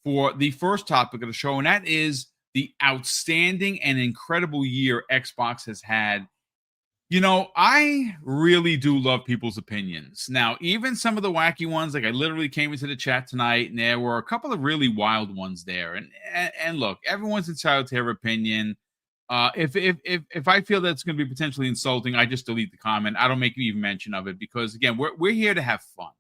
for the first topic of the show, and that is the outstanding and incredible year Xbox has had. You know, I really do love people's opinions. Now, even some of the wacky ones, like I literally came into the chat tonight, and there were a couple of really wild ones there. And look, everyone's entitled to their opinion. If I feel that's going to be potentially insulting, I just delete the comment. I don't make even mention of it because again, we're here to have fun,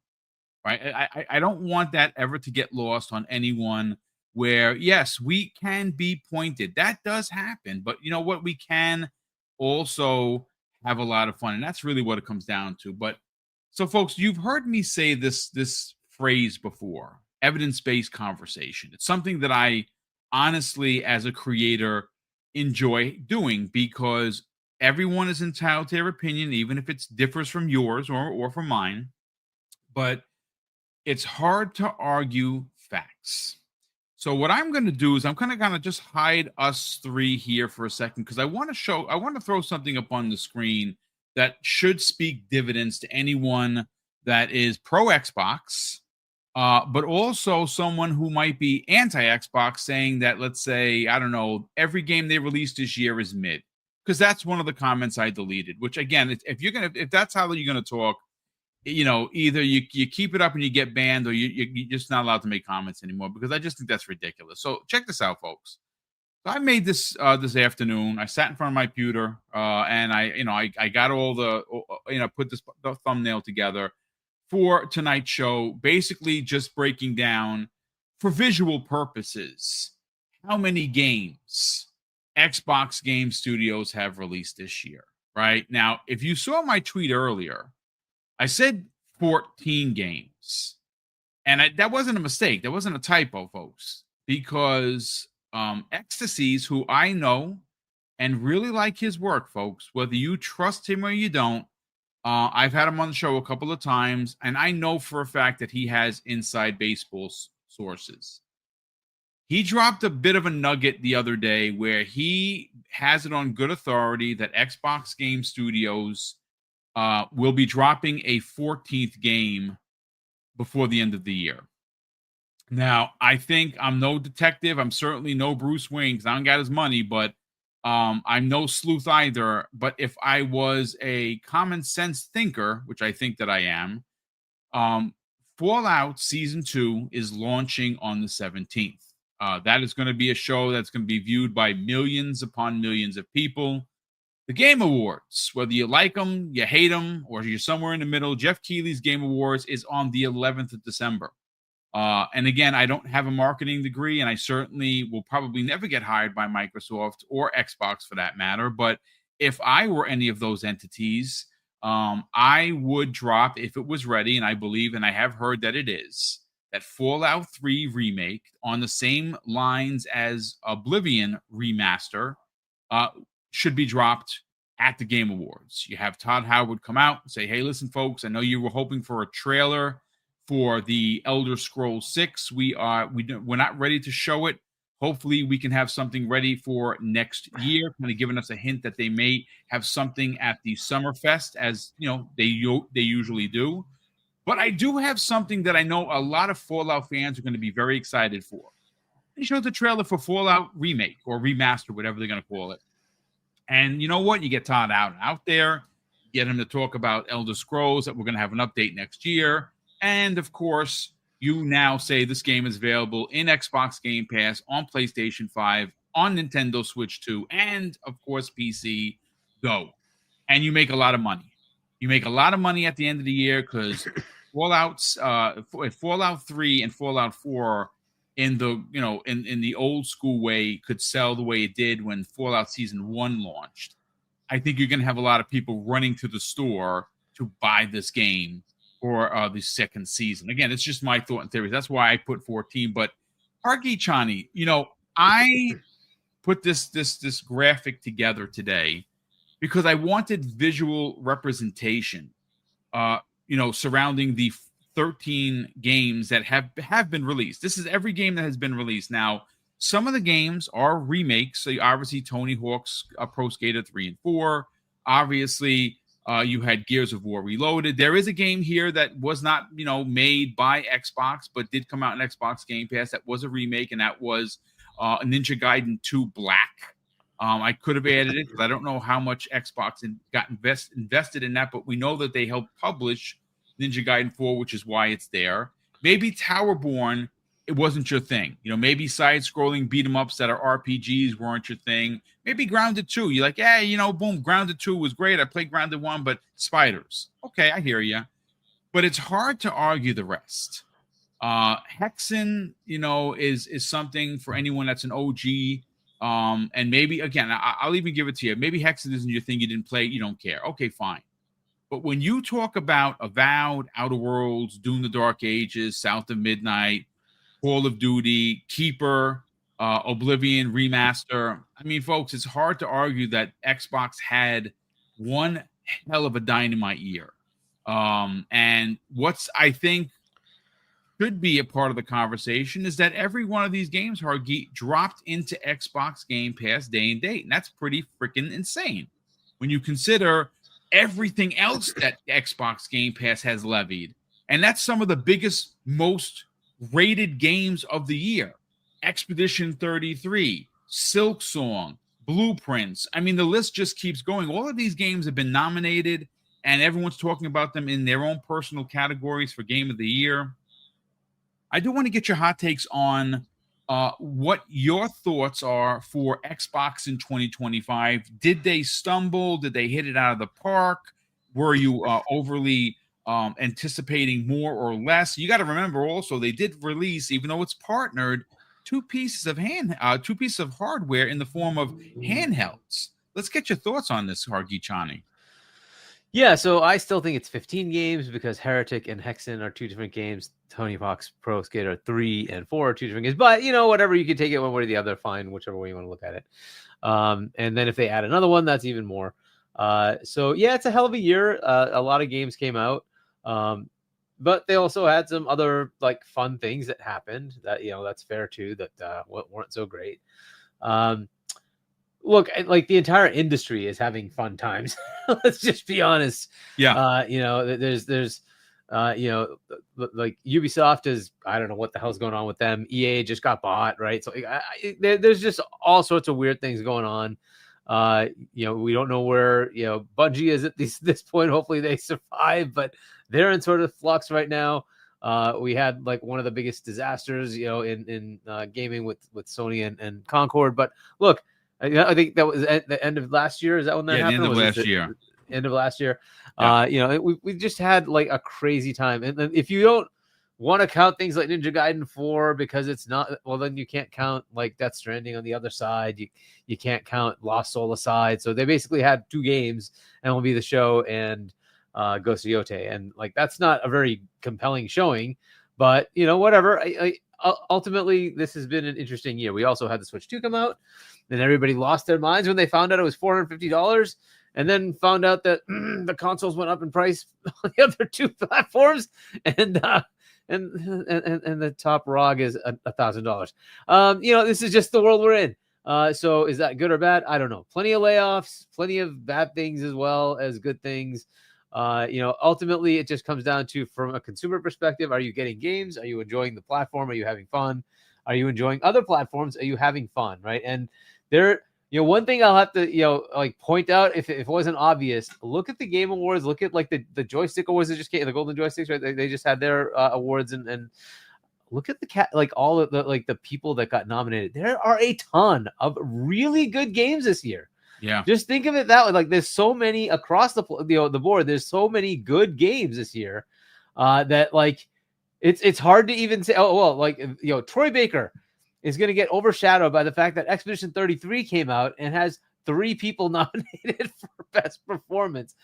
right? I don't want that ever to get lost on anyone. Where yes, we can be pointed. That does happen, but you know what? We can also have a lot of fun, and that's really what it comes down to. But so, folks, you've heard me say this phrase before: evidence-based conversation. It's something that I honestly, as a creator, enjoy doing because everyone is entitled to their opinion, even if it differs from yours or from mine. But it's hard to argue facts. So what I'm going to do is I'm kind of just hide us three here for a second because I want to throw something up on the screen that should speak dividends to anyone that is pro Xbox, but also someone who might be anti Xbox, saying that, let's say, I don't know, every game they released this year is mid, because that's one of the comments I deleted. Which again, if that's how you're gonna talk, you know, either you keep it up and you get banned, or you're just not allowed to make comments anymore, because I just think that's ridiculous. So check this out, folks. So I made this this afternoon. I sat in front of my computer and I got all the put the thumbnail together for tonight's show, basically just breaking down for visual purposes how many games Xbox Game Studios have released this year. Right now, if you saw my tweet earlier, I said 14 games. And that wasn't a mistake. That wasn't a typo, folks, because Ecstasies, who I know and really like his work, folks, whether you trust him or you don't, I've had him on the show a couple of times, and I know for a fact that he has inside baseball sources. He dropped a bit of a nugget the other day where he has it on good authority that Xbox Game Studios will be dropping a 14th game before the end of the year. Now, I think I'm no detective. I'm certainly no Bruce Wayne because I don't got his money, but I'm no sleuth either. But if I was a common sense thinker, which I think that I am, Fallout Season 2 is launching on the 17th. That is going to be a show that's going to be viewed by millions upon millions of people. The Game Awards, whether you like them, you hate them, or you're somewhere in the middle, Jeff Keighley's Game Awards is on the 11th of December. And again, I don't have a marketing degree, and I certainly will probably never get hired by Microsoft or Xbox for that matter. But if I were any of those entities, I would drop, if it was ready, and I believe, and I have heard that it is, that Fallout 3 remake on the same lines as Oblivion remaster should be dropped at the Game Awards. You have Todd Howard come out and say, hey, listen, folks, I know you were hoping for a trailer for the Elder Scrolls 6. We're not ready to show it. Hopefully we can have something ready for next year, kind of giving us a hint that they may have something at the Summerfest, as you know they usually do. But I do have something that I know a lot of Fallout fans are going to be very excited for. They showed the trailer for Fallout Remake or Remaster, whatever they're going to call it. And you know what? You get Todd out there, get him to talk about Elder Scrolls, that we're going to have an update next year. And of course, you now say this game is available in Xbox Game Pass, on PlayStation 5, on Nintendo Switch 2, and of course, PC. Go. And you make a lot of money. You make a lot of money at the end of the year because Fallout 3 and Fallout 4 in the old school way could sell the way it did when Fallout Season 1 launched. I think you're going to have a lot of people running to the store to buy this game for the second season. Again, it's just my thought and theory. That's why I put 14. But Argy Chani, I put this graphic together today because I wanted visual representation, surrounding the 13 games that have been released. This is every game that has been released. Now, some of the games are remakes. So obviously, Tony Hawk's Pro Skater 3 and 4. Obviously, You had Gears of War Reloaded. There is a game here that was not, made by Xbox, but did come out in Xbox Game Pass. That was a remake, and that was Ninja Gaiden 2 Black. I could have added it because I don't know how much Xbox got invested in that, but we know that they helped publish Ninja Gaiden 4, which is why it's there. Maybe Towerborn, it wasn't your thing. Maybe side-scrolling beat-em-ups that are RPGs weren't your thing. Maybe Grounded 2. You're like, boom, Grounded 2 was great. I played Grounded 1, but spiders. Okay, I hear you. But it's hard to argue the rest. Hexen, is something for anyone that's an OG. And maybe, again, I'll even give it to you. Maybe Hexen isn't your thing. You didn't play. You don't care. Okay, fine. But when you talk about Avowed, Outer Worlds, Doom the Dark Ages, South of Midnight, Call of Duty, Keeper, Oblivion, Remaster. I mean, folks, it's hard to argue that Xbox had one hell of a dynamite year. And what's, I think, should be a part of the conversation is that every one of these games, Hargeet, dropped into Xbox Game Pass day and date. And that's pretty freaking insane when you consider everything else that Xbox Game Pass has levied. And that's some of the biggest, most rated games of the year. Expedition 33, Silk Song, Blueprints. I mean, the list just keeps going. All of these games have been nominated, and everyone's talking about them in their own personal categories for Game of the Year. I do want to get your hot takes on what your thoughts are for Xbox in 2025. Did they stumble? Did they hit it out of the park? Were you overly anticipating more or less? You got to remember also they did release, even though it's partnered, two pieces of hardware in the form of handhelds. Let's get your thoughts on this, Hargeet Chani. Yeah, so I still think it's 15 games because Heretic and Hexen are two different games. Tony Hawk's Pro Skater 3 and 4 are two different games. But, whatever, you can take it one way or the other, fine, whichever way you want to look at it. And then if they add another one, that's even more. So, yeah, it's a hell of a year. A lot of games came out. But they also had some other, fun things that happened that, that's fair, too, that weren't so great. Look, the entire industry is having fun times. Let's just be honest. Yeah. There's Ubisoft is, I don't know what the hell's going on with them. EA just got bought, right? So there's just all sorts of weird things going on. We don't know where, Bungie is at this point. Hopefully they survive, but they're in sort of flux right now. We had one of the biggest disasters, in gaming with Sony and Concord. But look, I think that was at the end of last year. Is that when that happened? The end of last year. End of last year. Yeah. We just had a crazy time. And then if you don't want to count things like Ninja Gaiden 4 because it's not, well, then you can't count Death Stranding on the other side. You can't count Lost Soul aside. So they basically had two games, MLB The Show and Ghost of Yotei. And that's not a very compelling showing, but whatever. Ultimately, this has been an interesting year. We also had the Switch 2 come out, and everybody lost their minds when they found out it was $450, and then found out that the consoles went up in price on the other two platforms, and the top ROG is $1,000. This is just the world we're in. So is that good or bad? I don't know. Plenty of layoffs, plenty of bad things as well as good things. Ultimately it just comes down to, from a consumer perspective, are you getting games? Are you enjoying the platform? Are you having fun? Are you enjoying other platforms? Are you having fun? Right. And there, one thing I'll have to, point out, if it wasn't obvious, look at the Game Awards, look at the joystick awards that just came, the golden joysticks, right? They just had their awards, and look at all of the people that got nominated. There are a ton of really good games this year. Yeah. Just think of it that way. There's so many across the board. There's so many good games this year that it's hard to even say, Troy Baker is going to get overshadowed by the fact that Expedition 33 came out and has 3 people nominated for best performance.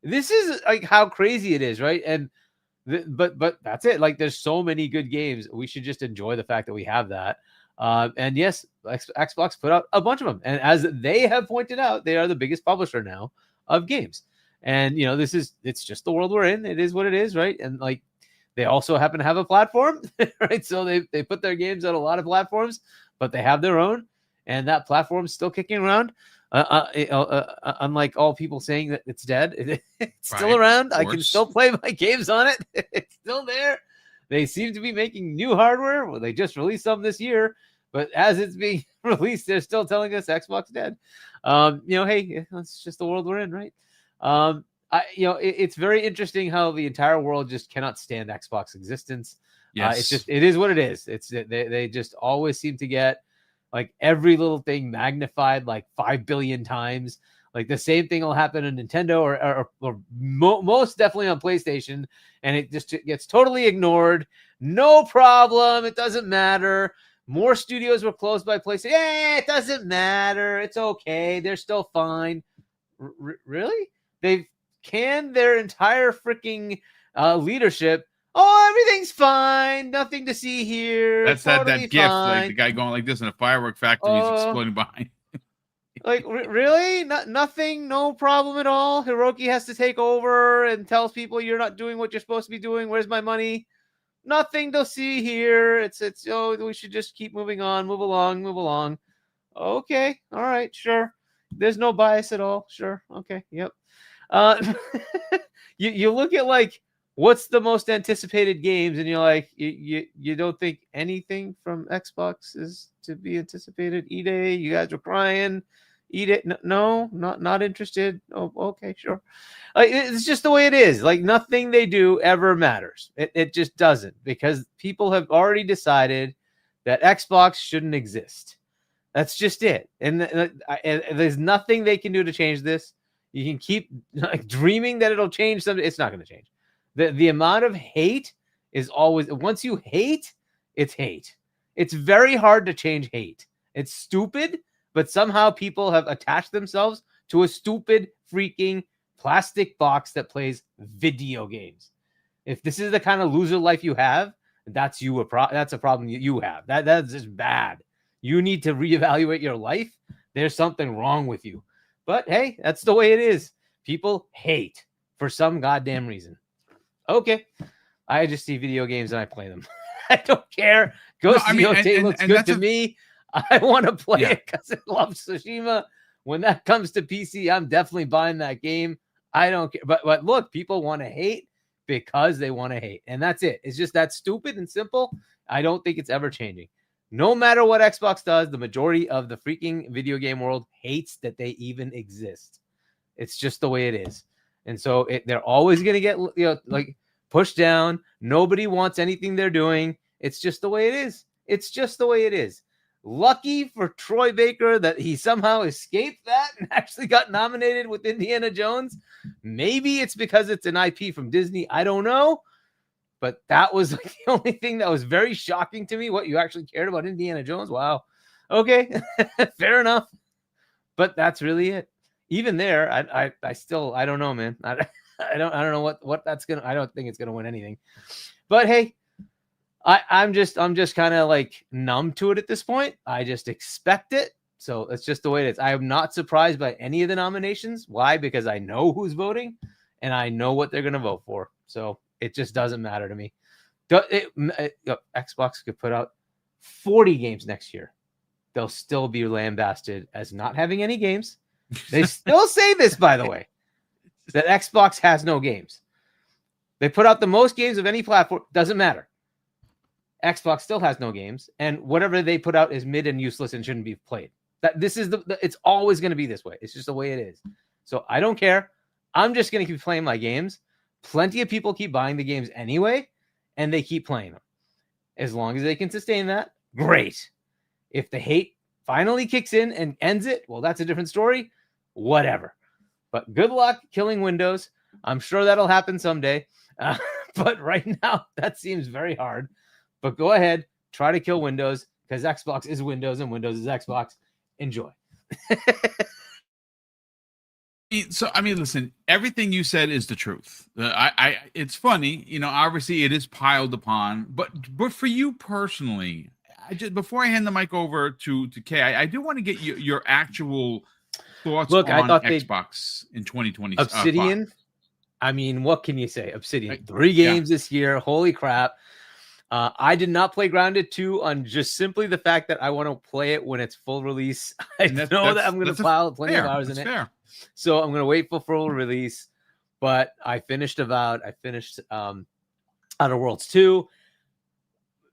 This is how crazy it is, right? And but that's it. There's so many good games. We should just enjoy the fact that we have that. And yes, Xbox put out a bunch of them. And as they have pointed out, they are the biggest publisher now of games. And, it's just the world we're in. It is what it is, right? And they also happen to have a platform, right? So they put their games on a lot of platforms, but they have their own. and that platform's still kicking around. Unlike all people saying that it's dead, it's still Right, around. of I can course. still play my games on it. It's still there. They seem to be making new hardware. Well, they just released some this year, but as it's being released, they're still telling us Xbox dead. Hey, that's just the world we're in, right? It's very interesting how the entire world just cannot stand Xbox existence. Yes. It is what it is. They just always seem to get like every little thing magnified like 5 billion times. Like the same thing will happen on Nintendo or most definitely on PlayStation, and it just gets totally ignored. No problem. It doesn't matter. More studios were closed by PlayStation. Yeah, it doesn't matter. It's okay. They're still fine. Really? They've canned their entire freaking leadership. Oh, everything's fine. Nothing to see here. That's totally that gift, fine. like the guy going like this in a firework factory is exploding behind. Like really? Nothing, no problem at all. Hiroki has to take over and tells people you're not doing what you're supposed to be doing. Where's my money? Nothing to see here. It's we should just keep moving on, move along. Okay, all right, sure. There's no bias at all. Sure, okay, yep. You look at like what's the most anticipated games, and you're like, you don't think anything from Xbox is to be anticipated. E-Day, you guys were crying. Eat it. No, not interested. Oh, okay, sure. It's just the way it is. Like nothing they do ever matters. It just doesn't, because people have already decided that Xbox shouldn't exist. That's just it. And there's nothing they can do to change this. You can keep like dreaming that it'll change something. It's not going to change. The amount of hate is always, once you hate, it's hate. It's very hard to change hate. It's stupid, but somehow people have attached themselves to a stupid freaking plastic box that plays video games. If this is the kind of loser life you have, that's that's a problem you have. That's just bad. You need to reevaluate your life. There's something wrong with you. But hey, that's the way it is. People hate for some goddamn reason. Okay. I just see video games and I play them. I don't care. Ghost of Yotei looks good to me. I want to play it because I love Tsushima. When that comes to PC, I'm definitely buying that game. I don't care. But look, people want to hate because they want to hate. And that's it. It's just that stupid and simple. I don't think it's ever changing. No matter what Xbox does, the majority of the freaking video game world hates that they even exist. It's just the way it is. And so they're always going to get like pushed down. Nobody wants anything they're doing. It's just the way it is. It's just the way it is. Lucky for Troy Baker that he somehow escaped that and actually got nominated with Indiana Jones. Maybe it's because it's an IP from Disney. I don't know. But that was like the only thing that was very shocking to me. What, you actually cared about Indiana Jones? Wow. Okay. Fair enough. But that's really it. Even there, I still, I don't know, man. I don't know what that's gonna. I don't think it's gonna win anything. But hey, I'm just kind of like numb to it at this point. I just expect it. So it's just the way it is. I am not surprised by any of the nominations. Why? Because I know who's voting and I know what they're gonna vote for. So it just doesn't matter to me. Xbox could put out 40 games next year. They'll still be lambasted as not having any games. They still say this, by the way, that Xbox has no games. They put out the most games of any platform. Doesn't matter. Xbox still has no games, and whatever they put out is mid and useless and shouldn't be played. It's always going to be this way. It's just the way it is. So I don't care. I'm just going to keep playing my games. Plenty of people keep buying the games anyway, and they keep playing them. As long as they can sustain that, great. If the hate finally kicks in and ends it, well, that's a different story. Whatever. But good luck killing Windows. I'm sure that'll happen someday. But right now, that seems very hard. But go ahead, try to kill Windows, because Xbox is Windows and Windows is Xbox. Enjoy. So, I mean, listen, everything you said is the truth. It's funny, obviously it is piled upon, but for you personally, before I hand the mic over to Kay, I do want to get your actual thoughts on Xbox in 2020. Obsidian. I mean, what can you say? Obsidian, 3 games this year. Holy crap. I did not play Grounded 2 on just simply the fact that I want to play it when it's full release. I know that I'm going to pile plenty of hours in it. Fair. So I'm going to wait for full release. But I finished Avowed. I finished Outer Worlds 2.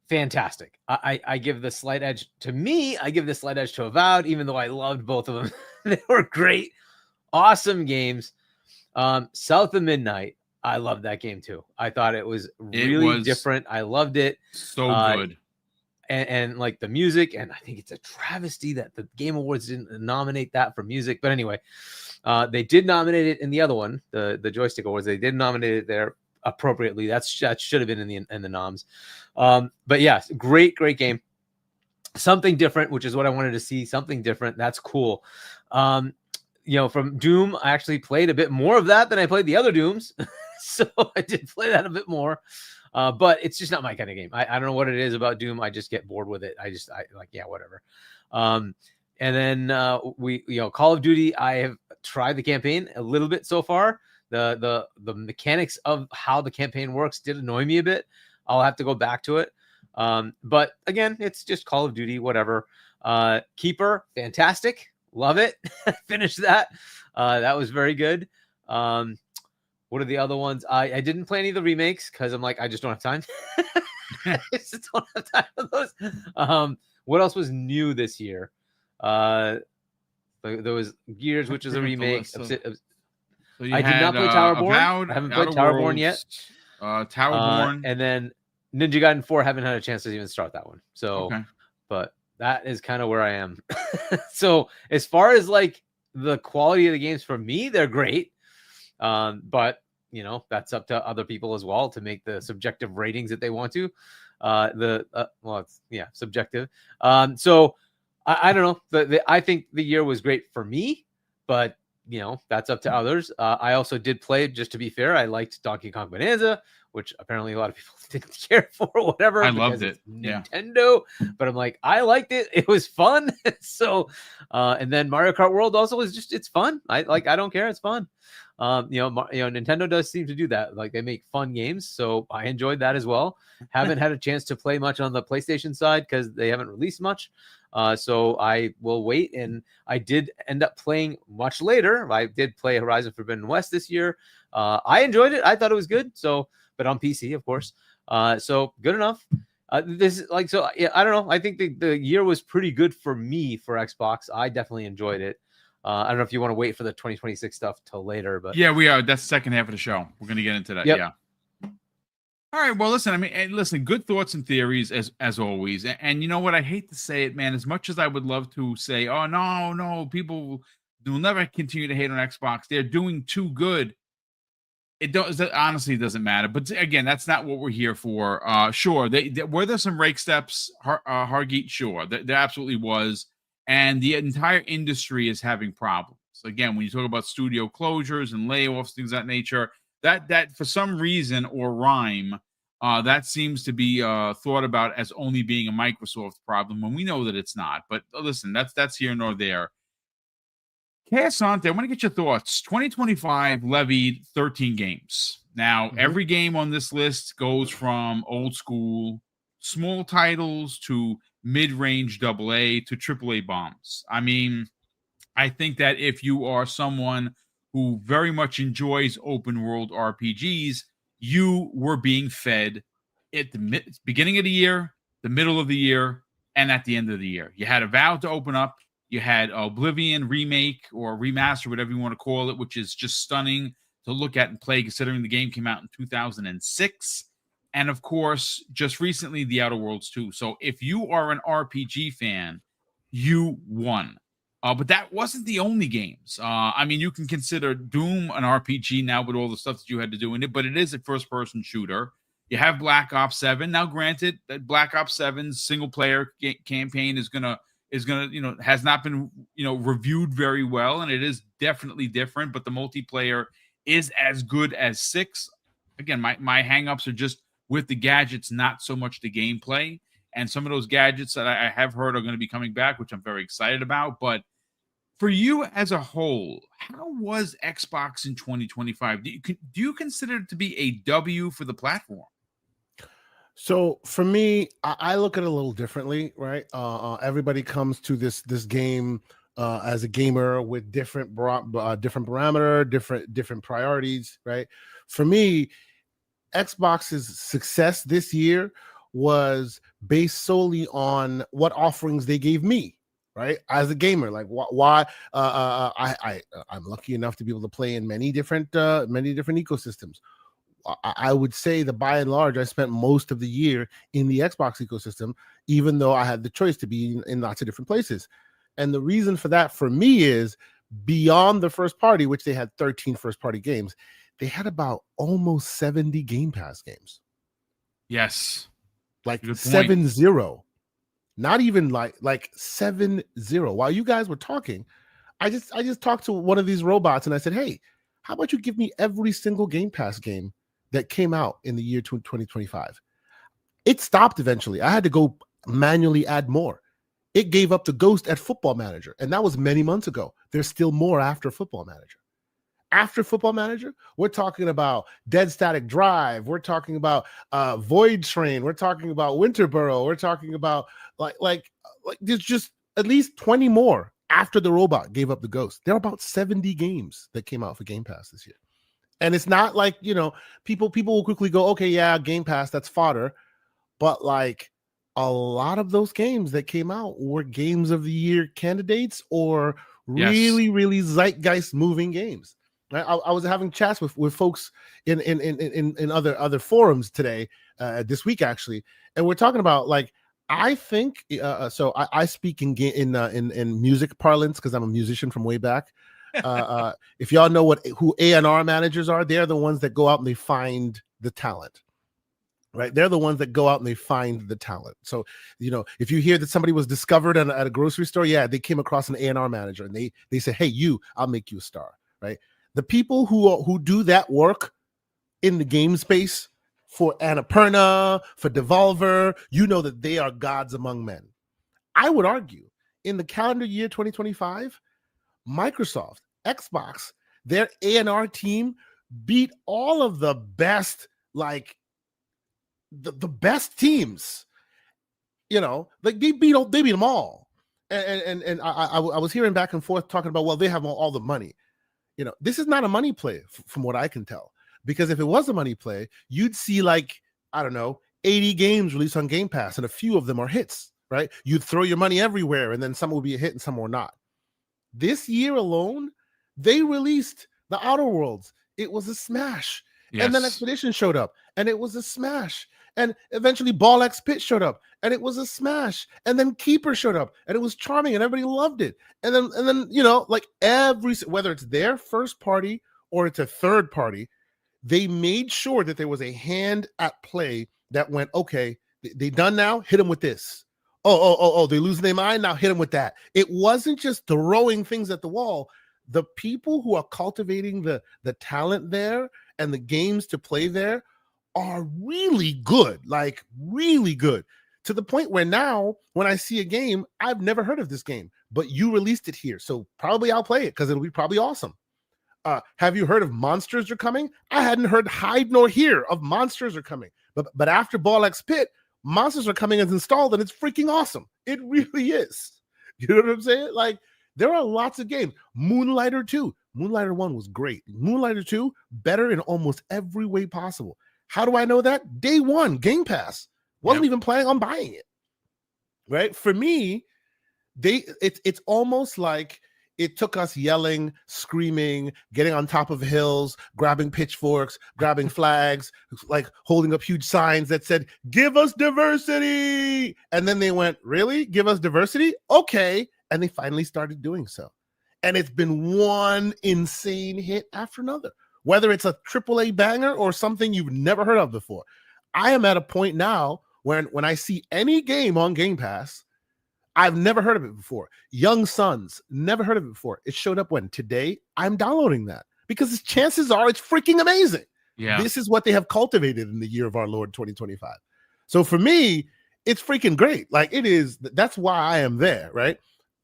Fantastic. I give the slight edge to me. I give the slight edge to Avowed, even though I loved both of them. They were great, awesome games. South of Midnight. I loved that game too. I thought it was really different. I loved it. So good. And like the music, and I think it's a travesty that the Game Awards didn't nominate that for music. But anyway, they did nominate it in the other one, the Joystick Awards. They did nominate it there appropriately. That should have been in the noms. But yeah, great game. Something different, which is what I wanted to see. Something different. That's cool. From Doom, I actually played a bit more of that than I played the other Dooms. So I did play that a bit more. But it's just not my kind of game. I don't know what it is about Doom. I just get bored with it. I like, yeah, whatever. And then Call of Duty, I have tried the campaign a little bit so far. The mechanics of how the campaign works did annoy me a bit. I'll have to go back to it. But again, it's just Call of Duty, whatever. Keeper, fantastic. Love it. Finished that. That was very good. What are the other ones? I didn't play any of the remakes because I'm like, I just don't have time. I just don't have time for those. What else was new this year? There was Gears, which is a remake. I did not play Towerborn. I haven't played Towerborn yet. Towerborn. And then Ninja Gaiden 4, haven't had a chance to even start that one. So, but that is kind of where I am. So as far as like the quality of the games for me, they're great. But that's up to other people as well to make the subjective ratings that they want to. It's subjective. So I don't know. I think the year was great for me, but that's up to others. I also did play, just to be fair, I liked Donkey Kong Bonanza, which apparently a lot of people didn't care for or whatever. I loved it. Nintendo, but I'm like, I liked it. It was fun. So, and then Mario Kart World also is it's fun. I don't care. It's fun. Nintendo does seem to do that. Like they make fun games. So I enjoyed that as well. Haven't had a chance to play much on the PlayStation side because they haven't released much. So I will wait. And I did end up playing much later. I did play Horizon Forbidden West this year. I enjoyed it. I thought it was good. So, but on PC, of course. So good enough. I don't know. I think the year was pretty good for me for Xbox. I definitely enjoyed it. I don't know if you want to wait for the 2026 stuff till later, but yeah, we are. That's the second half of the show. We're going to get into that. Yep. Yeah. All right. Well, listen, good thoughts and theories as always. And you know what? I hate to say it, man, as much as I would love to say, oh, no, people will never continue to hate on Xbox. They're doing too good. It honestly doesn't matter. But again, that's not what we're here for. Sure. Were there some rake steps, Hargeet? Sure. There absolutely was. And the entire industry is having problems. Again, when you talk about studio closures and layoffs, things of that nature, that for some reason or rhyme, that seems to be thought about as only being a Microsoft problem when we know that it's not. But listen, that's here nor there. Cassante, I want to get your thoughts. 2025 levied 13 games. Now, every game on this list goes from old school, small titles to mid-range AA to AAA bombs. I mean, I think that if you are someone who very much enjoys open world RPGs, you were being fed at the beginning of the year, the middle of the year, and at the end of the year. You had Avowed to open up. You had Oblivion remake or remaster, whatever you want to call it, which is just stunning to look at and play, considering the game came out in 2006. And of course, just recently, The Outer Worlds 2. So if you are an RPG fan, you won. But that wasn't the only games. I mean, you can consider Doom an RPG now with all the stuff that you had to do in it, but it is a first-person shooter. You have Black Ops 7. Now, granted, that Black Ops 7's single-player campaign is gonna has not been reviewed very well, and it is definitely different. But the multiplayer is as good as 6. Again, my hang-ups are just with the gadgets, not so much the gameplay. And some of those gadgets that I have heard are going to be coming back, which I'm very excited about. But for you as a whole, how was Xbox in 2025? Do you consider it to be a W for the platform? So for me, I look at it a little differently, right? Everybody comes to this game as a gamer with different different parameter, different priorities, right? For me, Xbox's success this year was based solely on what offerings they gave me, right? As a gamer, like why I'm lucky enough to be able to play in many different ecosystems. I would say that by and large, I spent most of the year in the Xbox ecosystem, even though I had the choice to be in lots of different places. And the reason for that for me is beyond the first party, which they had 13 first party games, they had about almost 70 Game Pass games. Yes. Like Good point. 7-0. Not even like 7-0. While you guys were talking, I just talked to one of these robots and I said, hey, how about you give me every single Game Pass game that came out in the year 2025? It stopped eventually. I had to go manually add more. It gave up the ghost at Football Manager, and that was many months ago. There's still more after Football Manager. After Football Manager, we're talking about Dead Static Drive. We're talking about Void Train. We're talking about Winterboro. We're talking about like there's just at least 20 more after the robot gave up the ghost. There are about 70 games that came out for Game Pass this year. And it's not like, people will quickly go, okay, yeah, Game Pass, that's fodder. But like a lot of those games that came out were games of the year candidates or really, really zeitgeist moving games. I was having chats with folks in other forums today, this week actually, and we're talking about like I think so. I speak in music parlance because I'm a musician from way back. If y'all know who A&R managers are, they're the ones that go out and they find the talent. Right, they're the ones that go out and they find the talent. So, if you hear that somebody was discovered at a grocery store, yeah, they came across an A&R manager and they say, "Hey, I'll make you a star." Right. The people who do that work in the game space for Annapurna, for Devolver, that they are gods among men. I would argue in the calendar year 2025, Microsoft, Xbox, their A&R team beat all of the best, like the best teams. Like they beat them all. And I was hearing back and forth talking about, well, they have all the money. This is not a money play from what I can tell, because if it was a money play, you'd see like, I don't know, 80 games released on Game Pass and a few of them are hits, right? You'd throw your money everywhere and then some will be a hit and some will not. This year alone, they released The Outer Worlds. It was a smash. Yes. And then Expedition showed up and it was a smash. And eventually Ball X Pit showed up and it was a smash. And then Keeper showed up and it was charming and everybody loved it. And then like whether it's their first party or it's a third party, they made sure that there was a hand at play that went, okay, they done now, hit them with this. Oh, they losing their mind, now hit them with that. It wasn't just throwing things at the wall. The people who are cultivating the talent there and the games to play there are really good, like really good, to the point where now when I see a game, I've never heard of this game, but you released it here, so probably I'll play it because it'll be probably awesome. Have you heard of Monsters Are Coming? I hadn't heard hide nor hear of Monsters Are Coming, but after Ball X Pit, Monsters Are Coming is installed and it's freaking awesome. It really is. You know what I'm saying? Like, there are lots of games. Moonlighter 2. Moonlighter 1 was great. Moonlighter 2, better in almost every way possible. How do I know that? Day one, Game Pass. Wasn't even planning on buying it. Right? For me, it's almost like it took us yelling, screaming, getting on top of hills, grabbing pitchforks, grabbing flags, like holding up huge signs that said, "Give us diversity." And then they went, "Really? Give us diversity? Okay." And they finally started doing so. And it's been one insane hit after another, whether it's a AAA banger or something you've never heard of before. I am at a point now when I see any game on Game Pass, I've never heard of it before. Young Sons, never heard of it before. It showed up when? Today. I'm downloading that because chances are it's freaking amazing. Yeah. This is what they have cultivated in the year of our Lord 2025. So for me, it's freaking great. Like it is. That's why I am there, right?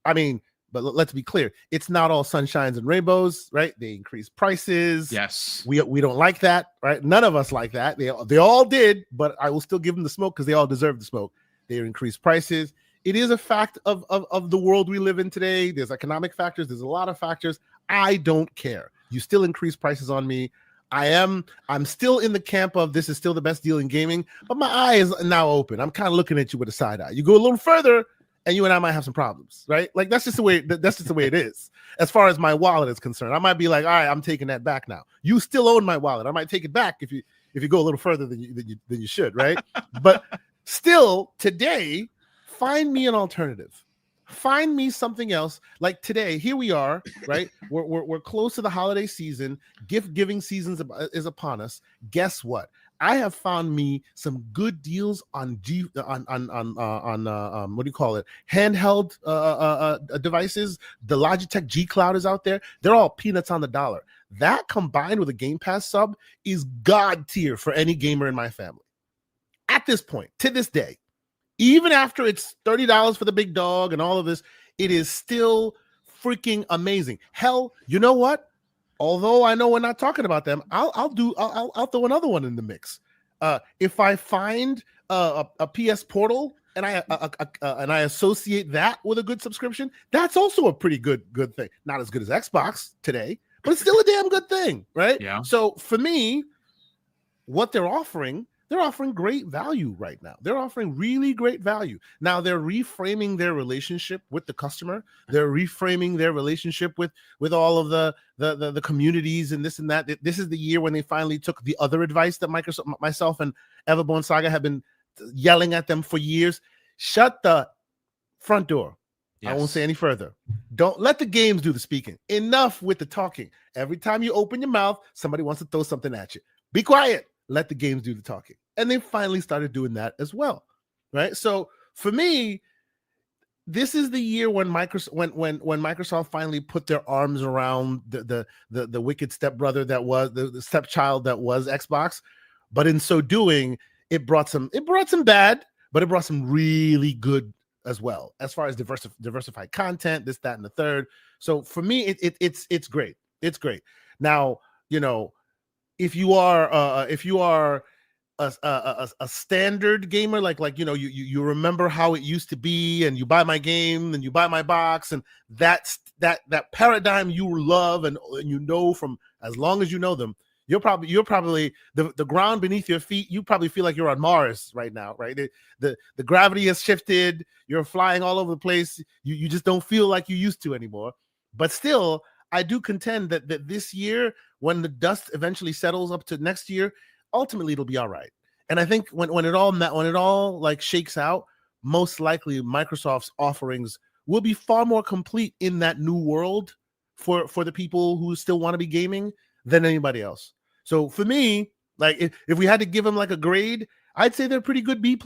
I mean, But let's be clear, it's not all sunshines and rainbows, right? They increase prices. Yes. We don't like that, right? None of us like that. They all did, but I will still give them the smoke because they all deserve the smoke. They increased prices. It is a fact of the world we live in today. There's economic factors. There's a lot of factors. I don't care. You still increase prices on me. I'm still in the camp of this is still the best deal in gaming, but my eye is now open. I'm kind of looking at you with a side eye. You go a little further, and you and I might have some problems, right? Like that's just the way it is. As far as my wallet is concerned, I might be like, all right, I'm taking that back now. You still own my wallet. I might take it back if you go a little further than you should, right? But still, today, find me an alternative. Find me something else. Like today, here we are, right? We're close to the holiday season. Gift giving season is upon us. Guess what? I have found me some good deals on what do you call it? Handheld devices. The Logitech G Cloud is out there. They're all peanuts on the dollar. That combined with a Game Pass sub is god tier for any gamer in my family. At this point, to this day, even after it's $30 for the big dog and all of this, it is still freaking amazing. Hell, you know what? Although I know we're not talking about them, I'll throw another one in the mix. If I find a PS Portal and I associate that with a good subscription, that's also a pretty good thing. Not as good as Xbox today, but it's still a damn good thing, right? Yeah. So for me, what they're offering great value right now. They're offering really great value. Now they're reframing their relationship with the customer. They're reframing their relationship with all of the communities and this and that. This is the year when they finally took the other advice that myself and Everborn Saga have been yelling at them for years. Shut the front door. Yes. I won't say any further. Don't let the games do the speaking. Enough with the talking. Every time you open your mouth, somebody wants to throw something at you. Be quiet. Let the games do the talking. And they finally started doing that as well, right? So for me, this is the year when Microsoft finally put their arms around the wicked stepbrother that was the stepchild that was Xbox. But in so doing, it brought some bad, but it brought some really good as well, as far as diversified content, this, that, and the third. So for me, it's great. It's great. Now, you know, if you are a standard gamer, like you know, you remember how it used to be, and you buy my game and you buy my box, and that paradigm you love and you know from as long as you know them, you're probably the ground beneath your feet. You probably feel like you're on Mars right now, right? The gravity has shifted. You're flying all over the place. You just don't feel like you used to anymore. But still, I do contend that this year, when the dust eventually settles up to next year, ultimately it'll be all right. And I think when it all like shakes out, most likely Microsoft's offerings will be far more complete in that new world for the people who still want to be gaming than anybody else. So for me, like if we had to give them like a grade, I'd say they're pretty good B+,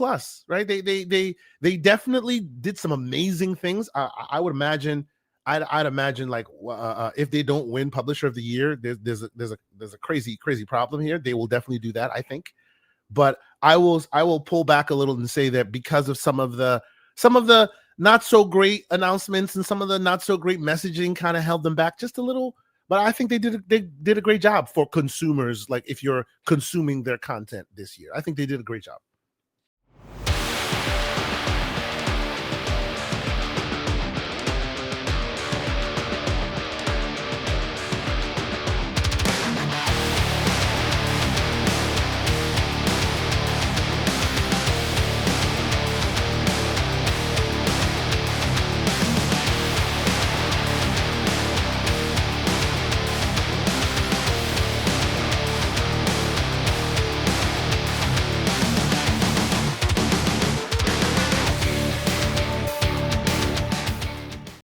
right? They definitely did some amazing things. I would imagine. I'd imagine like if they don't win Publisher of the Year, there's a crazy problem here. They will definitely do that, I think. But I will pull back a little and say that because of some of the not so great announcements and some of the not so great messaging kind of held them back just a little. But I think they did a great job for consumers. Like if you're consuming their content this year, I think they did a great job.